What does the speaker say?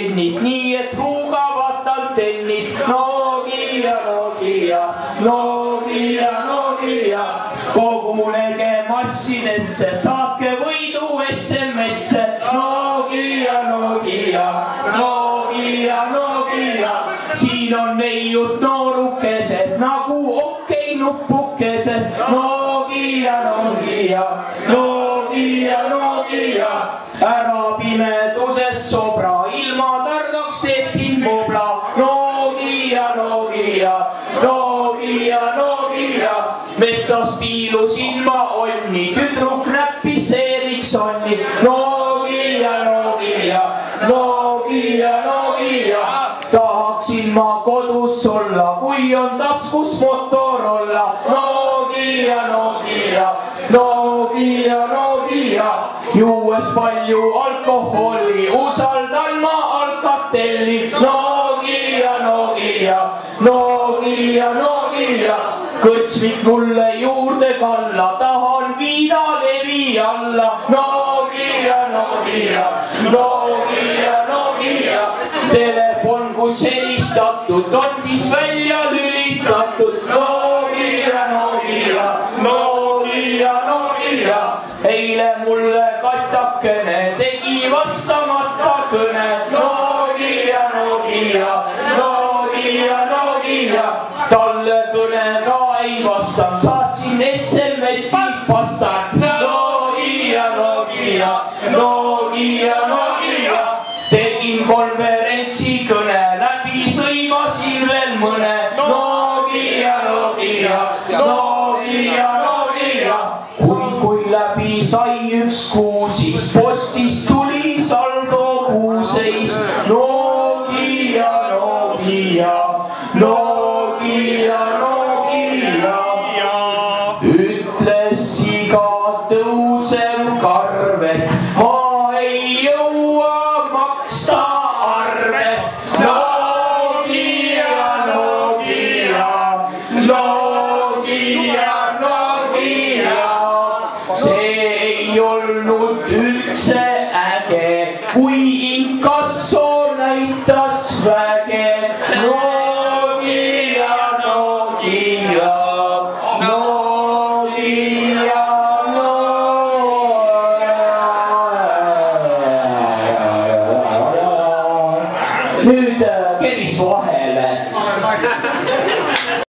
nii et huugavad antennid. Nokia, Nokia, Nokia, Nokia. Kogunege massidesse, saatke võidu SMS-e. Nokia, Nokia, Nokia, Nokia. Siin on neiud noorukesed nagu okei nupukesed. Nokia, Nokia, Nokia, Nokia. Ära pimeduses sobra, ilma targaks teeb sind mobla. Nokia, Nokia, Nokia, Nokia. Metsas piilusin ma onni, tüdruk näppis Ericssoni. Nokia, Nokia, Nokia, Nokia. Tahaksin ma kodus olla, kui on taskus Motorola. Nokia, Nokia, Nokia, Nokia. Juues palju alkoholi, usaldan ma Alcatelli. Nokia, Nokia, Nokia, Nokia. Kõtsmid mulle juurde kalla, tahan viinalevi alla. Nokia, Nokia, Nokia, Nokia. Telefon, kus helistatud, on siis välja lülitatud. Nokia, Nokia, Nokia, Nokia. Eile mulle katakene tegi vastamata kõne. Nokia, Nokia, Nokia, Nokia. Talle kõnega ei vastan, saatsin SMS-i vastan. Nokia, Nokia, Nokia, Nokia. Tegin konverentsi kõne, läbi sõimasin veel mõne. Nokia, Nokia, Nokia, Nokia. Kui läbi sai üks kuu, siis postist tuli saldo kuuseis. Nokia, Nokia, Nokia, Nokia. Ütles siga tõusev karvet, ma ei jõua maksta arvet. Nokia, Nokia, Nokia, Nokia. See ei olnud üldse äge, kui inkasso näitas väge. Nokia, Nokia, Nokia, Nokia. Nüüd Kerisvoo vahe.